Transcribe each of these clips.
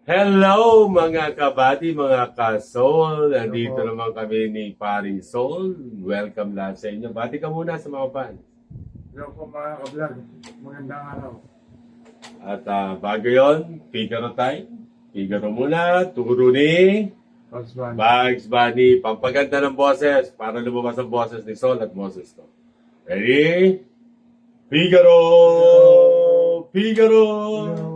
Hello mga kabady, mga ka-soul. Nandito naman kami ni Paring Soul. Welcome lahat sa inyo. Bati ka muna sa mga fans. Hello po mga ka-vlog. Magandang araw. At bago yun, Figaro time. Figaro muna, turo ni Husband. Bugs Bunny. Pampaganda ng boses para lumabas ang boses ni Soul at boses ko. Ready? Figaro! Figaro! Hello.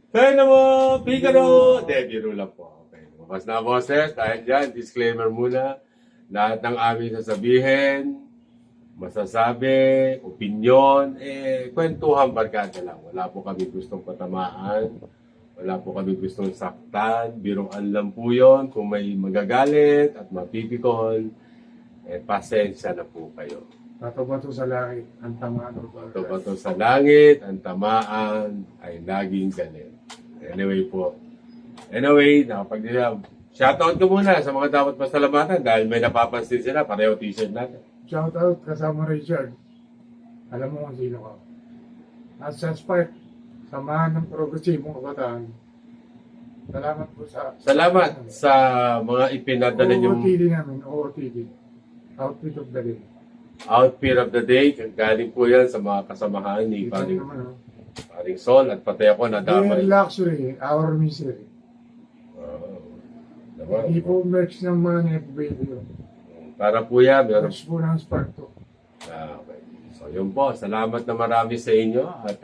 Kaya mo, Figaro! Biro lang po. Okay. Lumabas na ang boses. Dahil dyan, disclaimer muna. Lahat ng aming sasabihin, masasabi, opinion, kwentuhan barkada lang. Wala po kami gustong patamaan. Wala po kami gustong saktan. Biruan lang po yun. Kung may magagalit at mapipikon, pasensya na po kayo. Bato-bato sa langit. Ang tamaan o Bato-bato sa langit, ang tamaan ay laging galit. Anyway po. Anyway, nakapag-dilam. Shoutout ko muna sa mga dapat pasalamatan dahil may napapansin sila. Pareho t-shirt natin. Shout out kasama Richard. Alam mo kung sino ka. At sa Spark, samahan ng progresibong kabataan. Salamat po sa... Salamat sa mga ipinadala niyong OOTD namin, OOTD. Outfit of the day. outfit of the day. Galing po yan sa mga kasamahan ni Ito Paring, naman, oh. Paring Sol at pati ako na Their damay. luxury, our misery. Diba? Hindi po merch ng mga net-video. Para po yan, meron. Merch po ng Spark to. Okay. So yun po, salamat na marami sa inyo at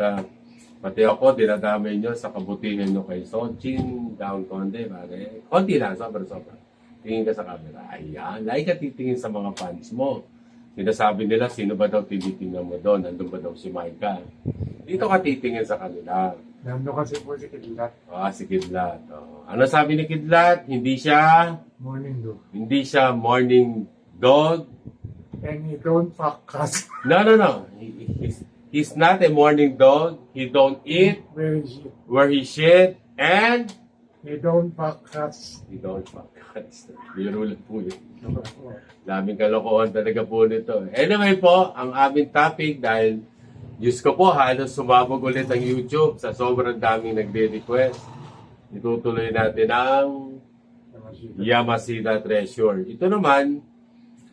pati ako dinadamay nyo sa kabutihan nyo kay Sochin, down konti, pare. Konti lang, sobra. Tingin ka sa camera. Ayan, like ka titingin sa mga fans mo. Sinasabi nila, sino ba daw tinitingnan mo doon? Nandun ba daw si Micah? Dito ka titingin sa kanila. Nando kasi po si Kidlat. Si Kidlat. Ano sabi ni Kidlat? Hindi siya morning dog. And he don't fuck us. No. He's not a morning dog. He don't eat where he shit. And He don't fuck us. he don't fuck cats. Biro lang po yun. Daming kalokohan talaga po nito. Anyway po, ang aming topic dahil Diyos ko po, halos sumabog ulit ang YouTube sa sobrang daming nagde-request. Itutuloy natin ang Yamashita Treasure. Ito naman,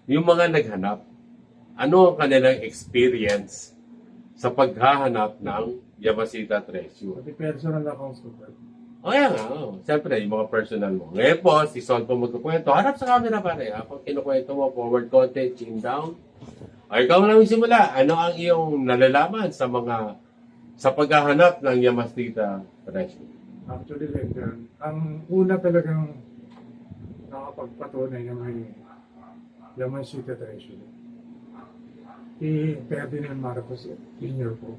yung mga naghanap, ano ang kanilang experience sa paghahanap ng Yamashita Treasure? Pati personal account ko. Yan nga. Siyempre, yung mga personal mo. Ngayon po, si Sol po magkukwento. Harap sa camera pare. Pag kinukwento mo, forward content, chin down. Ikaw na simula. Ano ang iyong nalalaman sa paghahanap ng Yamashita Treasure? Actually, Lender, ang una talagang nakapagpatunay na may Yamashita Treasure. Si Ferdinand Marcos Sr. po.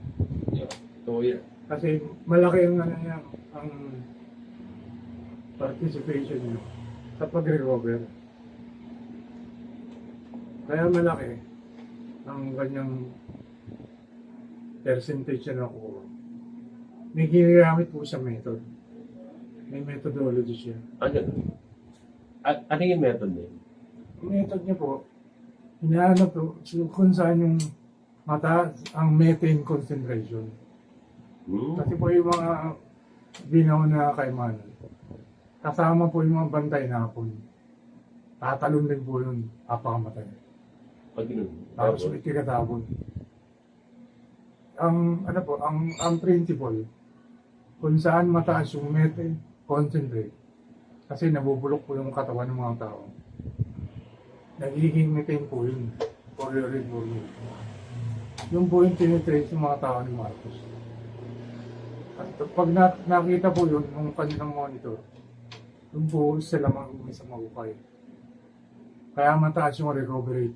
Ito yan. Kasi malaki ang ang participation niya sa pag-recover. Kaya malaki ang kanyang percentage na nakuha. May ginagamit po sa method. May methodology siya. Ano yung method niya? Yung method niya po, hinahanap po kung saan yung mataas ang methane concentration. Kasi po yung mga binaw na kaimanan, kasama po yung mga bantay na hapon. Tatalon din po yun, apakamatay. Tapos may tigatabon. Ang principle, kung saan mataas yung methane concentrate, kasi nabubulok po yung katawan ng mga tao. Nagiging methane po yun, for your information. Yung po yung tinitrace ng mga tao ni Marcos. At pag nakita po yun, ng kanilang monitor, yung po sila sa mahukay. Kaya mataas yung recovery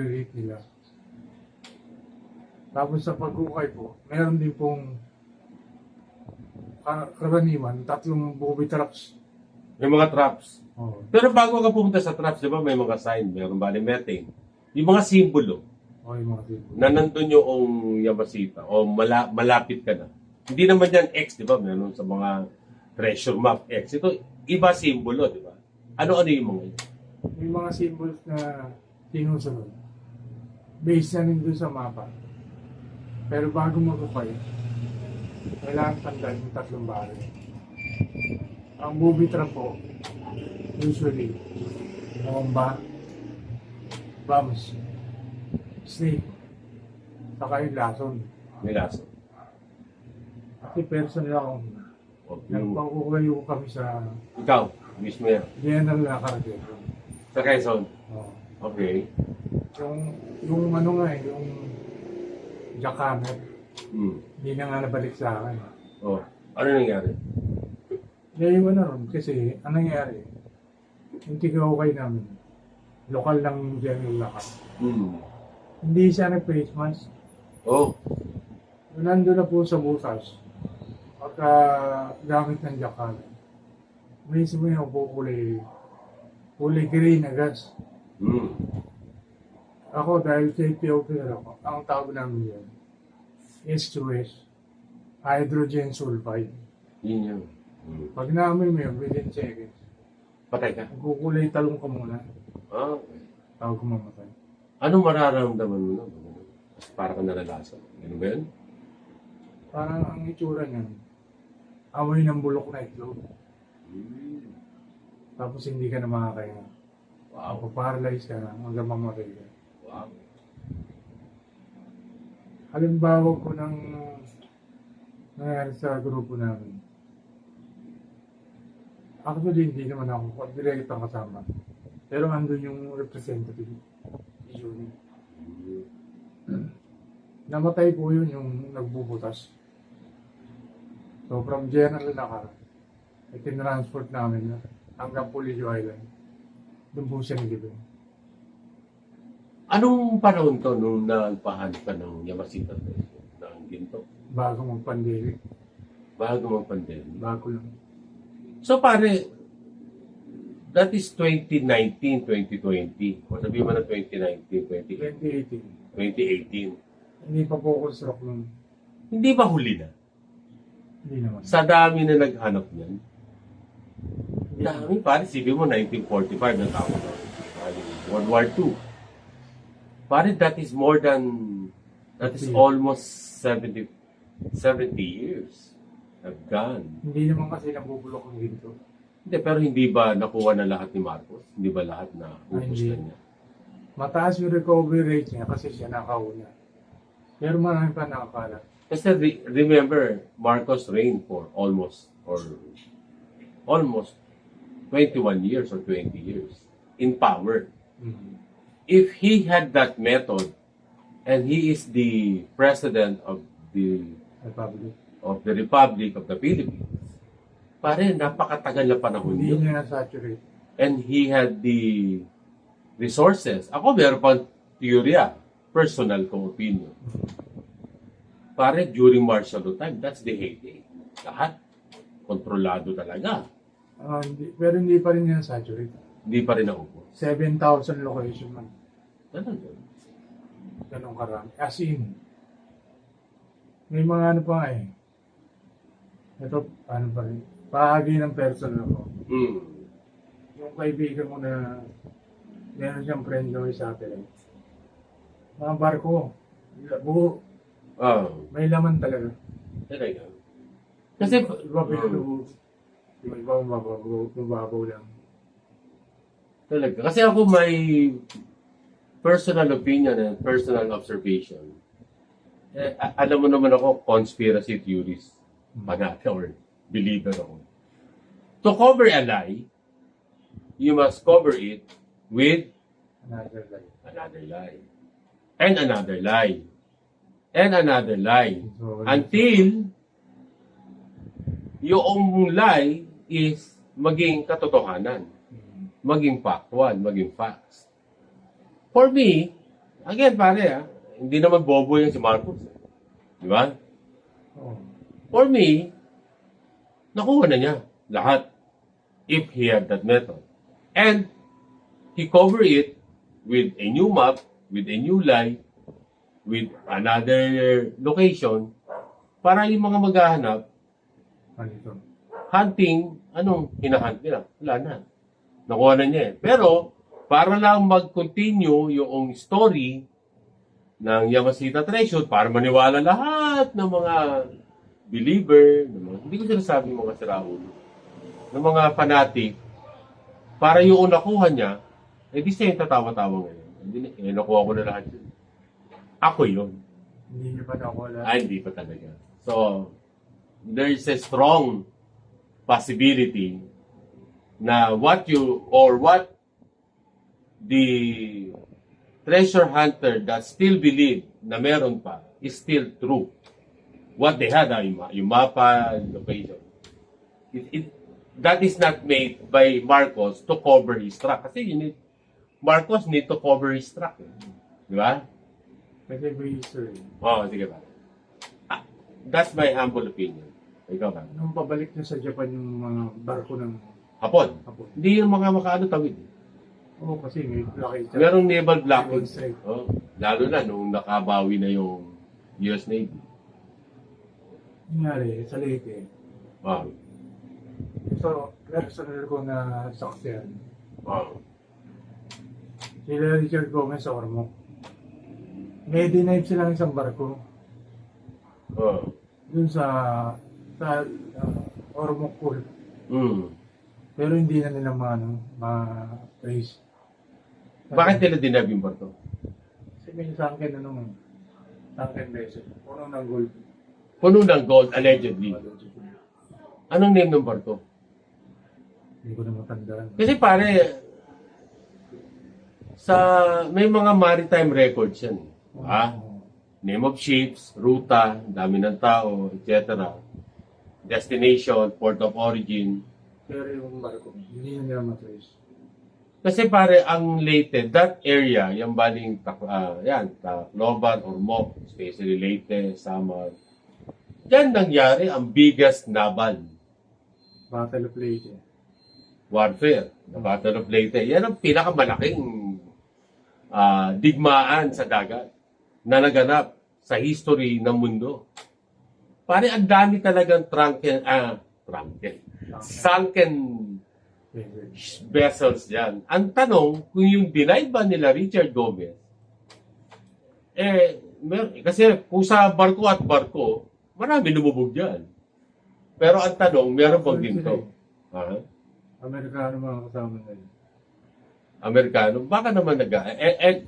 rate nila. Tapos sa paghukay po, meron din pong karaniwan, 3 booby traps. May mga traps. Oh. Pero bago ka pumunta sa traps, di ba may mga sign, mayroon ba ni methane? Yung mga simbolo Yung mga tipo. na nandun yung Yamashita o malapit ka na. Hindi naman yan X, di ba? Meron sa mga treasure map X. Ito, iba simbolo, di ba? Ano-ano yung mga yun? May mga symbols na sinusunod. Based na rin doon sa mapa. Pero bago mag-ukay, kailangan tandaan yung 3 bagay. Ang booby trap po, usually, bomba, bombs, snake, saka yung lason. May laso. Kasi personal ako, nagpakukayo kami sa Ikaw, mismo yan. General Lacarguero. Sa Quezon. Oh. Okay. Yung ano nga eh, yung jackhammer, Hmm. hindi na nga nabalik sa akin. Oh. Ano nangyari? Naiwan na ron kasi anong nangyari? Yung tigawakay namin, lokal lang General Lacar. Hmm. Hindi siya nag-face mask. Oh. Nandun na po sa butas, pagka gamit ng jackhammer, mismo yung po kulay gray na gas. Hmm. Ako, dahil safety officer ako, ang tawag namin yan, S2S, hydrogen sulfide. Yun yun. Hmm. Pag naamoy mo yun, within seconds, Patay ka? magkukulay talong ka muna, Ah, okay. tawag ko mamatay. Anong mararamdaman mo na? Kasi para ka nalalasan. Ganun ba yun? Parang ang itsura niyan, amoy ng bulok na itlog, Hmm. tapos hindi ka na makakaya. Wow. Paralyze ka na hanggang mamatay ka. Wow. Halimbawa ko ng nangyari sa grupo namin. Actually, hindi naman ako direct ang kasama. Pero andun yung representative. Yun. Namatay po yun yung nagbubutas. So from General Lacar, itinransport namin hanggang Pulido Island. Doon po siya nilibing. Anong panahon to nung nagpahanap ka ng Yamashita ng ginto? Bago mag-pandemic. Bago mag-pandemic. Bago lang. So pare, that is 2019, 2020. O sabihin mo na 2019, 2018. 2018. Hindi pa po construct nun. Hindi ba huli na? Hindi naman. Sa dami na naghanap niyan. Hindi naman. Dami pare, sabihin mo 1945 na tao. World War II. Pare, that is more than, that is almost 70 years have gone. Hindi naman kasi nabubulok ang ginto. Hindi, pero hindi ba nakuha na lahat ni Marcos? Hindi ba lahat na ubos hindi. na niya? Mataas yung recovery rate niya kasi siya nakauna. Pero marami pa nakakala. Kasi remember, Marcos reigned for almost 21 years or 20 years in power. If he had that method, and he is the president of the Republic of the Philippines, pare, napakatagal na panahon Hindi yun. niya na-saturate. And he had the resources. Ako, meron pang teorya, personal kong opinion. Pare, during martial law time, that's the heyday. Lahat, kontrolado talaga. Pero hindi pa rin niya na-saturate. Hindi pa rin naubos. 7,000 location man. Talaga. Ganong karami. As in, may mga ano pa nga eh. Ito, ano pa rin. Bahagi ng personal ko. Mm. Yung kaibigan ko na meron siyang friend gawin sa atin. Mga barko, buo, may laman talaga. Talaga. Kasi, Iba pinalubog. Yung iba mababaw lang. talaga. Kasi ako may personal opinion and personal observation. Alam mo naman ako, conspiracy theorist. Fanat or believer ako. To cover a lie, you must cover it with Another life. another lie. And another lie. And another lie. So, Until yung lie is maging katotohanan. Maging factual, maging facts. For me, again pare hindi naman bobo yan si Marcos. Di ba? oh, For me, nakuha na niya lahat if he had that method. And he covered it with a new map, with a new lie, with another location para yung mga maghahanap, ganito. hunting, anong hinahunt nila? Wala na. Nakuha na niya eh. Pero, para lang mag-continue yung story ng Yamashita Treasure, para maniwala lahat ng mga believer, hindi ko sinasabi mga siraulo. ng mga fanatic, para yung nakuha niya, eh di siya yung tatawa-tawa ngayon. Hindi, nakuha ko na lahat yun. Ako yun. Hindi niyo pa nakuha. Hindi pa talaga. So, there is a strong possibility na what the treasure hunter that still believe na meron pa is still true. What they had, yung mapa, location. That is not made by Marcos to cover his track. Kasi Marcos need to cover his track. Di ba? Kasi may history. Sige ba? That's my humble opinion. Ikaw ba? Nung pabalik niya sa Japan yung mga barko ng Hapon. Hapon. Hindi yung mga makaano tawid. Oo, kasi may blockade siya. Merong naval blockade. Strait. Lalo na nung nakabawi na yung US Navy. Nangyari, sa Leyte. Wow. So, personal ko na saksiyan. Wow. Sila Richard Gomez sa Ormoc. May denive silang isang barko. Dun sa Ormoc Pool. Pero hindi na nila ma-trace. Bakit nila dinab yung barko? Kasi may sunken vessel. Puno ng gold. Puno ng gold, allegedly. Anong name ng barko? Hindi ko na matandaan. Kasi pare, may mga maritime records yan. Name of ships, ruta, dami ng tao, etc. Destination, port of origin. Pero yung barko, hindi na nila ma-trace. Kasi pare, ang Leyte, that area, yung baling Tacloban, Ormoc, especially Leyte, Samar, yan nangyari ang biggest naval Battle of Leyte. warfare, the Battle of Leyte. Yan ang pinakamalaking digmaan sa dagat na naganap sa history ng mundo. Pare, ang dami talagang sunken vessels yan. Ang tanong, kung yung denied ba nila Richard Gomez, kasi kung sa barko at barko, marami lumubog dyan. Pero ang tanong, meron bang ginto? Amerikano mga kasama na yun. Amerikano, baka naman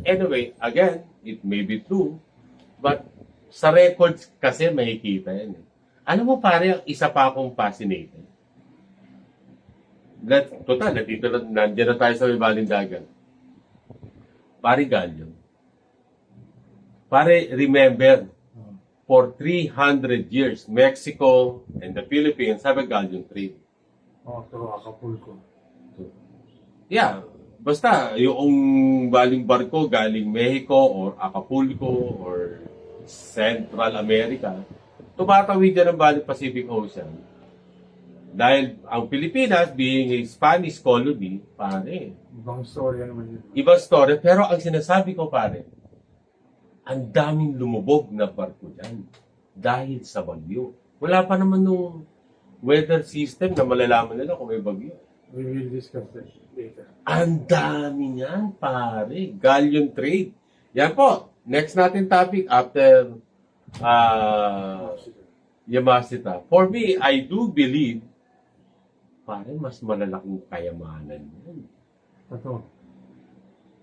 anyway, again, it may be true, but sa records kasi makikita yan. Alam mo pare, isa pa akong fascinated. Total, nandiyan na tayo sa ibaling dagat. Pare Galyon. Pare, remember, for 300 years, Mexico and the Philippines have a galleon trade. So Acapulco. Yeah, basta yung baling barko galing Mexico or Acapulco or Central America, tumatawid yan ng baling Pacific Ocean. Dahil ang Pilipinas, being a Spanish colony, pare. Ibang story naman yun. Ibang story, pero ang sinasabi ko pare, ang daming lumubog na barko dyan dahil sa bagyo. Wala pa naman nung weather system na malalaman nila kung may bagyo. We will discuss that later. Ang dami niyan, pare. Galleon trade. Yan po. Next natin topic after Yamashita. For me, I do believe, pare, mas malalaking kayamanan yan. Ito.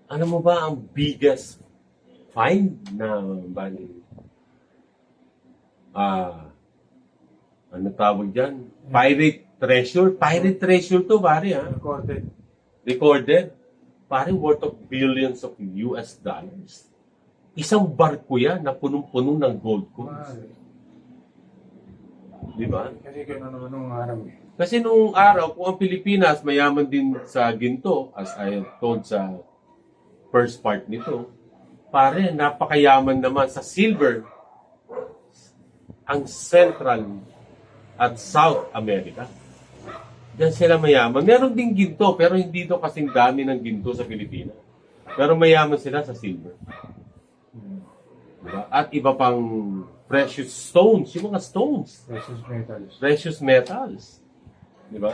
Ano mo ba ang biggest find na bali? Ano tawag dyan? Pirate treasure. Pirate treasure to, pare, ha? Recorded. Pare, worth of billions of US dollars. Isang barko yan na punong-puno ng gold coins. Di ba? Kasi gano'n naman nung araw eh. Kasi nung araw, kung ang Pilipinas mayaman din sa ginto, as I told sa first part nito, pare, napakayaman naman sa silver ang Central at South America. Diyan sila mayaman. Meron din ginto, pero hindi ito kasing dami ng ginto sa Pilipinas. Pero mayaman sila sa silver. Diba? At iba pang precious stones, yung mga stones. Precious metals. Diba?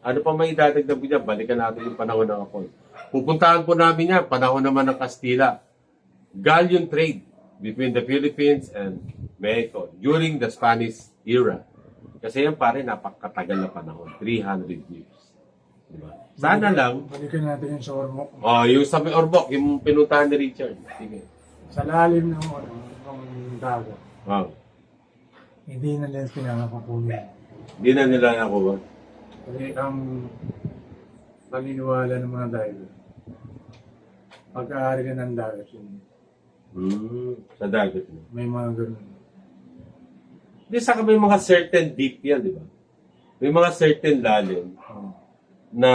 Ano pa may idadagdag mo dyan? Balikan natin yung panahon ng Apol. Pupuntahan po namin yan, panahon naman ng Kastila. Galleon trade between the Philippines and Mexico during the Spanish era. Kasi yan pare, napakatagal na panahon. 300 years. Diba? Sana lang, Balikan natin yung sa Ormoc. yung sa may Orbok, yung pinuntahan ni Richard. Sige. Sa lalim ng ng dagat. Wow. Hindi na nila pinakakukunin. Hindi na nila nakuha. Kasi ang paniniwala ng mga diver, pag-aari ka ng dagat yun. Sa dagat mo. May mga ganun. Hindi, saka may mga certain deep yan, di ba? May mga certain lalim Oh. na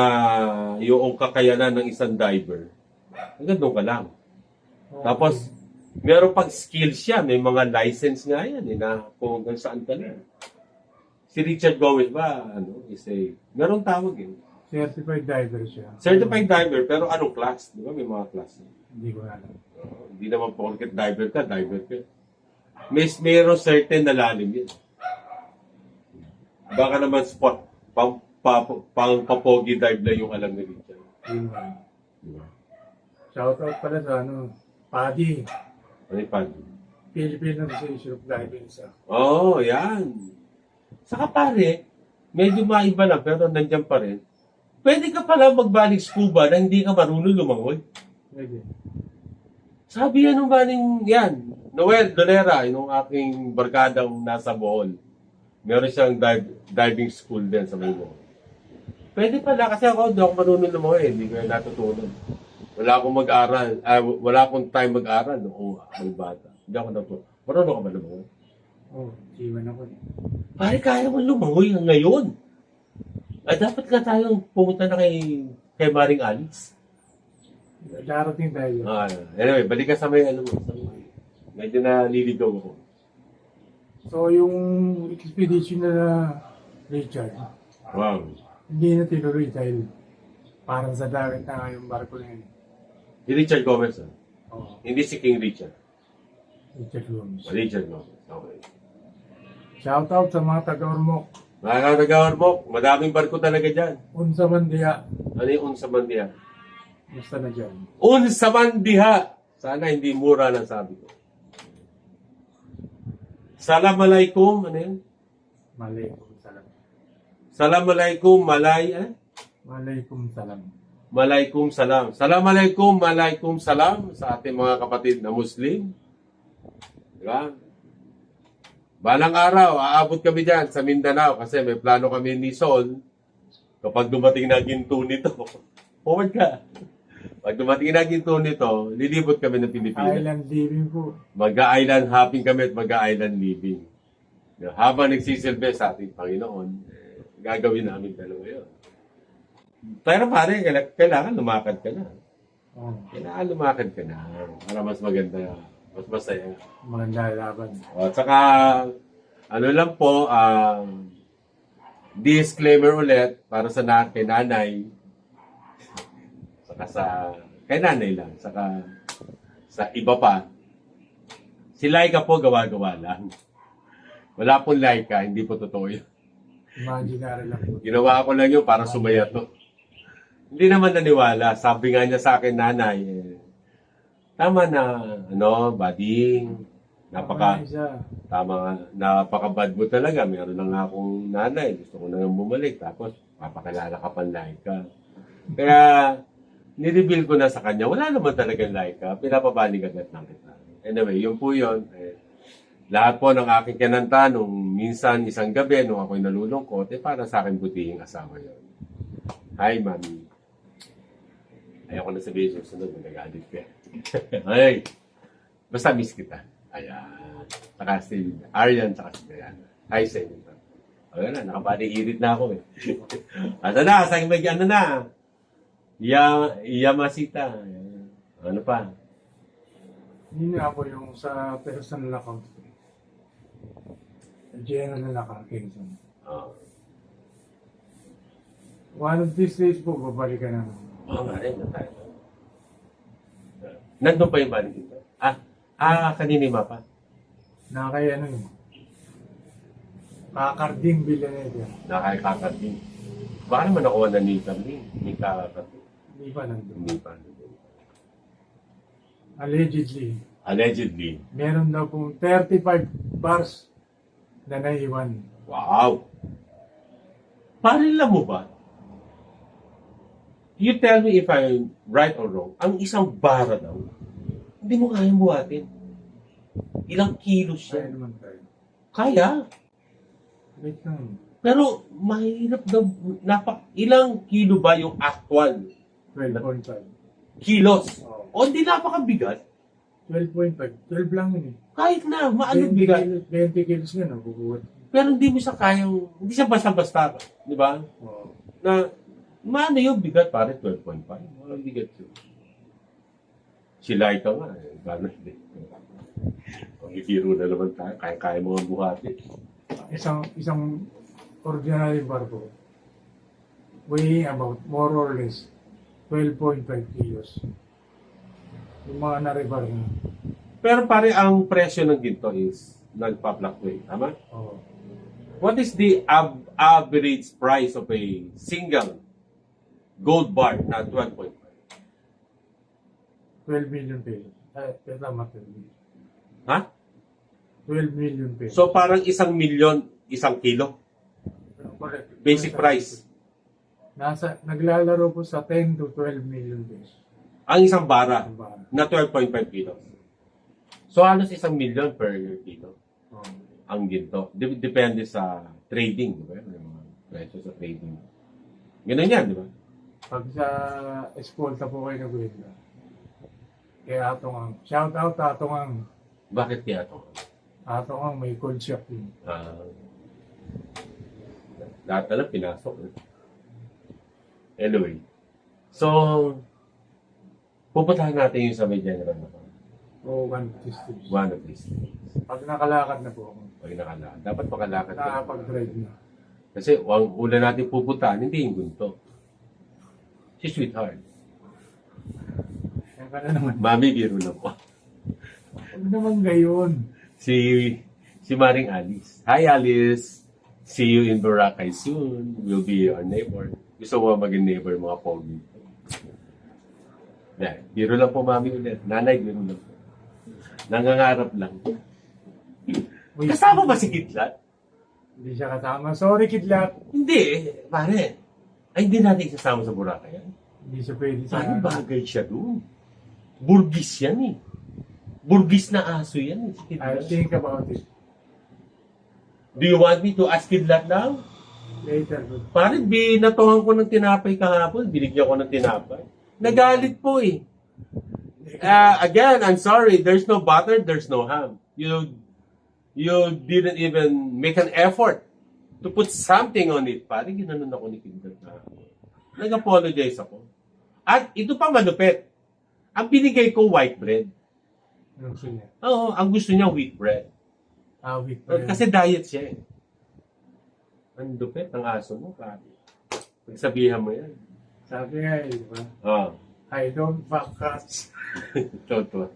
yung kakayanan ng isang diver, hanggang doon ka lang. Tapos, meron pag skills siya, may mga license nga yan, na kung hanggang saan ka lang. Si Richard Gomez ba, meron tawag yun. Certified diver siya. Certified diver, pero anong class? Di ba? May mga class. Hindi ko alam. Hindi naman porket diver ka, diver ka. Mayroon certain na lalim yun. Baka naman spot, pang papogi dive lang yung alam ni Richard. Yun nga. Diba? Shoutout pala sa Paddy. Ano yung pag? Philippine Association of Diving sa. Oo, yan. Saka pare, medyo maiba lang, pero nandiyan pa rin. Pwede ka pala magbalik scuba na hindi ka marunong lumangoy. Pwede. Sabi yan ng baling yan. Noel Dolera, yung aking barkadang nasa Bohol. Meron siyang diving school din sa may Bohol. Pwede pala kasi ako, hindi ako marunong lumangoy. Hindi ko yan natutunan. Wala akong mag-aral. Wala akong time mag-aral noong ako bata. Hindi ako natutunan. Marunong ka ba lumangoy? Oh, siwan ako. Pare, kaya mo lumangoy ngayon. Dapat ka tayong pumunta na kay Maring Alice. Darating tayo. Anyway, balik ka sa may medyo naliligaw ako. So, yung expedition na Richard, Wow. hindi na tinuloy dahil parang sa dagat na nga yung barko na yun. Si Richard Gomez, Oh, hindi si King Richard. Richard Gomez. Richard Gomez. Okay. Shoutout sa mga taga-Ormoc. Mga katagawar mo, madaming barko talaga dyan. Unsa man diha. Ano yung Unsa Mandiha? Basta na dyan. Unsa Mandiha! Sana hindi mura na sabi ko. Salamalaikum, ano yun? Malaikum salam. Salamalaikum, Malaikum salam. Malaikum salam. Salamalaikum, malaikum salam sa ating mga kapatid na Muslim. Diba? Balang araw, aabot kami dyan sa Mindanao kasi may plano kami ni Sol kapag dumating na ginto nito. Forward ka. Pag dumating na ginto nito, lilibot kami ng Pilipinas. Island living po. Mag-island hopping kami at mag-island living. Habang nagsisilbi sa ating Panginoon, gagawin namin dalawa yun. Pero pare, kailangan lumakad ka na. Oh, Kailangan lumakad ka na para mas maganda, mas masaya. maganda laban. At saka, ano lang po, disclaimer ulit para sa kay nanay, saka kay nanay lang, saka sa iba pa, si Laika po gawa-gawa lang. Wala pong Laika, hindi po totoo yun. Imaginary lang po. Ginawa ko lang yun para sumaya to. Hindi naman naniwala. Sabi nga niya sa akin, nanay, tama na, bading, napaka-bad mo talaga. Meron na nga akong nanay, gusto ko na yung bumalik. Tapos, papakilala ka pang Laika. Kaya, nireveal ko na sa kanya, wala naman talagang Laika. Pinapabalik agad lang kita. Anyway, yun po yun. Lahat po ng aking kinanta nung minsan isang gabi, nung ako'y nalulungkot, para sa akin butihing asawa yun. Hi, Mami. Ayaw ko na sabihin susunod, magagalit ka. Ay, basta miss kita. Ayan. Saka si Aryan, saka si Diana. Hi sa inyo. Ayan na, nakapanihirit na ako eh. Asa na, sa may na. Yamasita. Ano pa? Yun nga po yung sa personal account. General account, Kingston. One of these days po, babalikan na. Nga rin na tayo. Nandun pa yung balik dito? Kanina yung mapa? Nakakaya yun. Kakarding Villanueva. Nakakakarding. Baka naman nakuha na ni Carlin. Ni kakakarding. Hindi pa nandun. Hindi pa. Allegedly. Allegedly. Meron daw pong 35 bars na naiwan. Wow! Parila mo ba? You tell me if I'm right or wrong. Ang isang bara daw, hindi mo kayang buhatin. Ilang kilos Kaya yan? naman tayo. Kaya. Wait lang. Pero mahirap daw. Ilang kilo ba yung actual 12.5. kilos? Oh. O hindi napakabigat? 12.5. 12 lang yun eh. Kahit na, maano 20 bigat. kilos, 20 kilos nga nabubuhat. Pero hindi mo siya kayang, hindi siya basta-basta. Di ba? Oo. Na, maano yung bigat? Pare 12.5. Walang bigat yun. Si Laika nga, gano'n din. Pag-ibiro na naman tayo, kaya mo ang buhatin. Isang ordinary barko weighing about more or less 12.5 kilos. Yung mga naribar na. Pero pare, ang presyo ng ginto is nagpa-fluctuate, tama? Oh. What is the average price of a single gold bar na 12.5? 12 million pesos. Tama, 12 million. Ha? 12 million pesos. So parang 1,000,000, 1 kilo. Correct. Basic price. Naglalaro po sa 10 to 12 million pesos. Ang isang bara Ang bara. na 12.5 kilos. So halos 1,000,000 per kilo Oh. ang ginto. Depende sa trading, di ba? Yung mga presyo sa trading. Ganun yan, di ba? Pag sa eskolta po kayo nag-win kaya Atong Ang. Shout out Atong Ang. Bakit kaya ito? Atong Ang may cold shop din. Lahat na lang pinasok. Anyway. So, pupuntahan natin yung sa may general na pa. O one systems. One of these days. Pag nakalakad na po ako, Pag nakalakad. Dapat makalakad ka. nakapag-drive na. Kasi ang una natin pupuntahan, hindi yung gunto. Si Sweetheart. Kaya ka na naman. Mami, biro na po. Huwag naman gayon. Si Maring Alice. Hi, Alice. See you in Boracay soon. We'll be your neighbor. Gusto mo maging neighbor, mga pogi. Yeah, biro lang po, Mami, ulit. Nanay, biro lang po. Nangangarap lang. Kasama ba si Kidlat? Hindi siya kasama. Sorry, Kidlat. Hindi, pare. Ay, hindi natin isasama sa Boracay. Hindi siya pwede sa Pare, bagay siya doon. Burgis yan eh. Burgis na aso yan eh. Si I'll Kidlat. think about it Do you want me to ask Kidlat now? later. Pare, binatuhan ko ng tinapay kahapon. Binigyan ko ng tinapay. Nagalit po eh. Again, I'm sorry. There's no butter, there's no ham. You didn't even make an effort to put something on it. Pare, ginanon ako ni Kidlat kahapon. Nag-apologize ako. At ito pa malupit. Ang binigay ko, white bread. Anong gusto niya? Oo, ang gusto niya, wheat bread. Wait pa rin. Kasi diet siya eh. Ang lupit ng aso mo, pare. Pagsabihan mo yan. Sabi nga eh, di ba? Oo. I don't fuck cats. Totoo.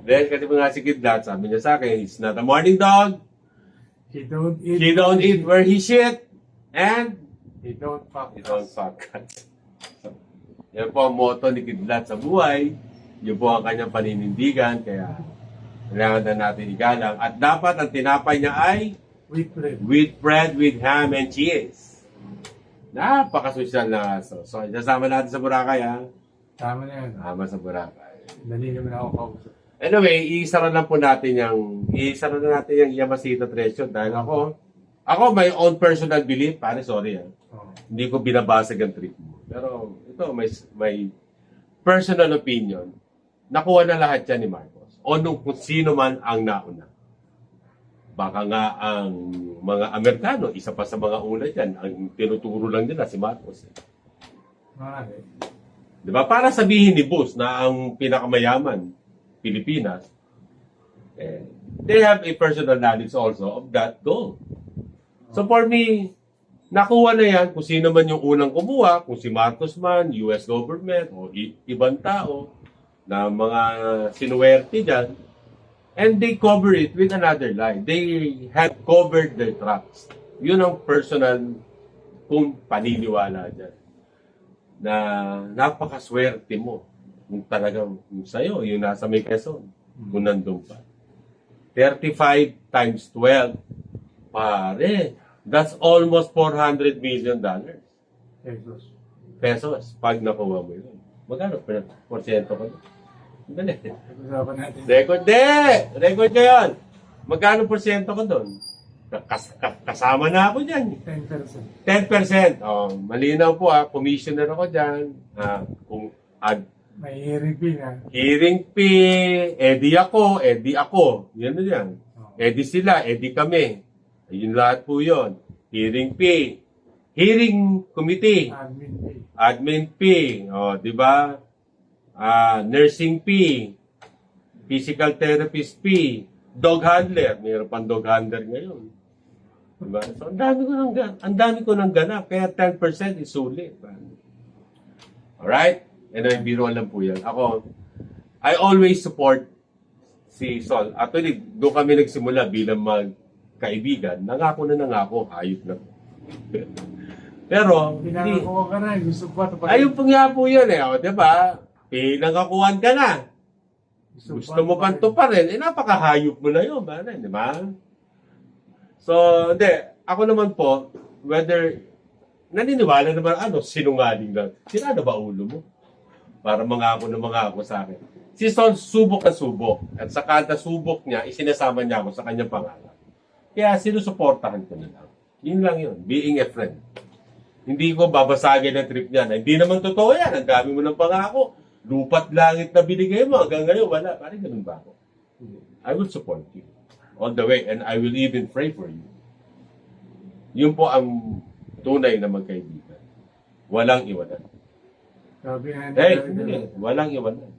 Then, kasi mga si Kidlat, sabi niya sa akin, he's not a morning dog. He don't eat. He don't eat where he shit. And He don't fuck he don't cats. fuck cats. Yan po ang motto ni Kidlat sa buhay. Yun po ang kanyang paninindigan. Kaya, kailangan na natin igalang. At dapat ang tinapay niya ay Wheat bread. wheat bread with ham and cheese. Napakasosyal na aso. So, isasama natin sa Boracay, ha? Tama na yan. Tama sa Boracay. Dali naman ako kausap. Anyway, isara na natin yung Yamasita Treasure dahil ako my own personal belief, pare, sorry, ha? Oh. Hindi ko binabasag ang trip mo. Pero ito, may personal opinion. Nakuha na lahat yan ni Marcos. O nung kung sino man ang nauna. Baka nga ang mga Amerikano, isa pa sa mga una dyan, ang tinuturo lang nila si Marcos. Maaari. Diba? Para sabihin ni Bus na ang pinakamayaman, Pilipinas, they have a personal knowledge also of that goal. So for me, nakuha na yan kung sino man yung unang kumuha, kung si Marcos man, US government, o ibang tao, na mga sinuwerte dyan, and they cover it with another line. They have covered their tracks. Yun ang personal kung paniniwala dyan. Na napakaswerte mo. Kung talagang yung sa'yo, yung nasa may Quezon, kung nandun pa. 35 times 12 Pare, that's almost $400 million Pesos. pag nakuha mo yun. Magkano porsyento ka? Dali. Pag-usapan natin. Record ka yun. Magkano porsyento ka doon? Kasama na ako dyan. 10%. 10%. Oh, malinaw po commissioner ako dyan. Kung May hearing fee na. hearing fee, edi ako. Yan na yan. Edi sila, edi kami. Ayun lahat po yun. Hearing fee. Hearing committee. Admin fee. Admin fee. O, di ba? Nursing fee. Physical therapist fee. Dog handler. Mayroon pang dog handler ngayon. Diba? So, ang dami ko nang ganap. Kaya 10% is sulit. Alright? Anyway, biro lang po yan. Ako, I always support si Sol. Actually, doon kami nagsimula bilang magkaibigan. Nangako, hayop na. Pero, Pinakakuha ka na. Gusto pa ito. ayun po nga po yun O, diba? Pinangkakuhan ka na. Gusto mo pang tuparin, napakahayop mo na yun, di ba? So, hindi. Ako naman po, whether, naniniwala naman, sinungaling lang. Sira na ba ulo mo? Para mangako sa akin. Si Sol, subok na subok. At sa kada subok niya, isinasama niya ako sa kanyang pangalan. Kaya sinusuportahan ko na lang. Yun lang yun, being a friend. Hindi ko babasagin ang trip niya. Hindi naman totoo yan. Ang dami mo ng pangako. Lupat langit na binigay mo. Hanggang ngayon, wala. Parang ganun ba ako? I will support you all the way and I will even pray for you. Yun po ang tunay na magkaibigan. Walang iwanan. Sabi nga Hindi. Walang iwanan.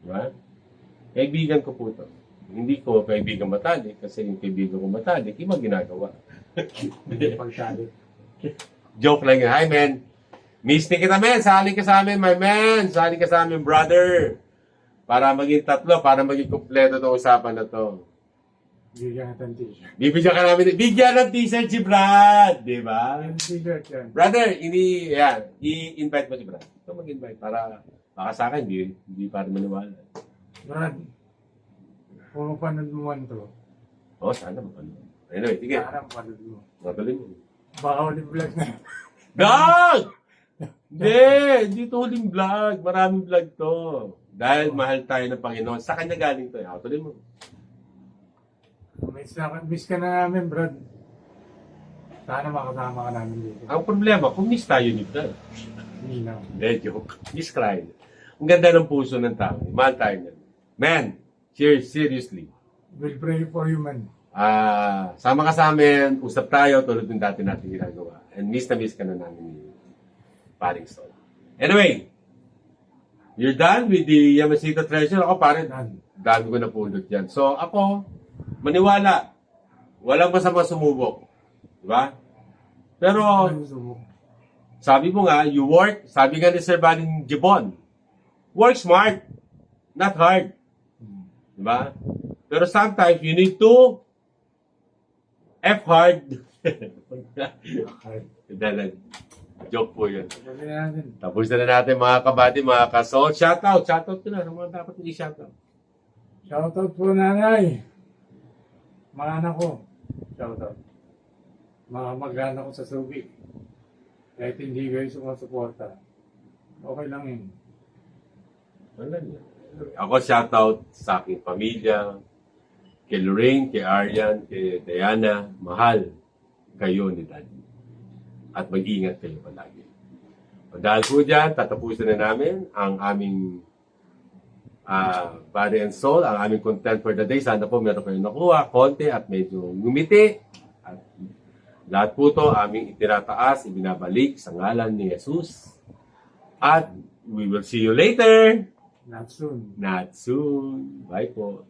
Diba? Kaibigan ko po ito. Hindi ko kaibigan matalik kasi yung kaibigan ko matalik, iba ginagawa. pagsalit. Joke lang yun. Hi, man. Miss ni kita, man. Sali ka sa amin, my man. Sali ka sa amin, brother. Para maging tatlo, para maging kumpleto itong usapan na to. Bigyan natin t-shirt. Bibigyan ka namin. Bigyan ng t-shirt si Brad. Di ba? Yung t-shirt yan. Brother, i-invite mo si Brad. Ito mag-invite para baka sa akin, hindi para maniwala. Brad, kung mapanood mo man to, Sana mapanood. Anyway, sige. sana mapanood mo. Matuloy mo. Baka ulit vlog na. Vlog! Hindi to huling vlog. Maraming vlog to. Dahil mahal tayo ng Panginoon. Sa kanya galing to. Tuloy mo. Miss ka na namin, Brad. Sana makasama ka namin dito. Ang problema, kung miss tayo ni Brad. Hindi na. Hindi, joke. Miss cry. Ang ganda ng puso ng tao. Mahal tayo niyan. Man, seriously. We'll pray for you, man. Sama ka sa amin, usap tayo, tulad ng dati natin ginagawa. And miss ka na namin ni Paring Sol. Anyway, you're done with the Yamasita Treasure. Ako parang, dami ko na pulot yan. So, ako, maniwala. Walang masama sumubok. Diba? Pero, sabi mo nga, you work, sabi nga ni Sir Baling Gibon, work smart, not hard. Diba? Pero sometimes, you need to F hard. Joke po yun. Tapos na natin mga kabady, mga kasol. Shoutout ko na. Ano mga dapat i-shoutout? Shoutout po, nanay. Mga anak ko. Shoutout. Mga mag-anak ko sa Subic. Kahit hindi kayo sumasuporta. Okay lang yun. Ako shoutout sa aking pamilya, kay Lorraine, kay Arian, kay Diana. Mahal kayo ni Daddy. At mag-ingat kayo palagi. Dahil po dyan, tatapusin na namin ang aming body and soul, ang aming content for the day. Sana po meron kayong nakuha, konti at medyo ngumiti. At lahat po ito aming itinataas, ibinabalik sa ngalan ni Jesus. At we will see you later. Not soon. Not soon. Bye po.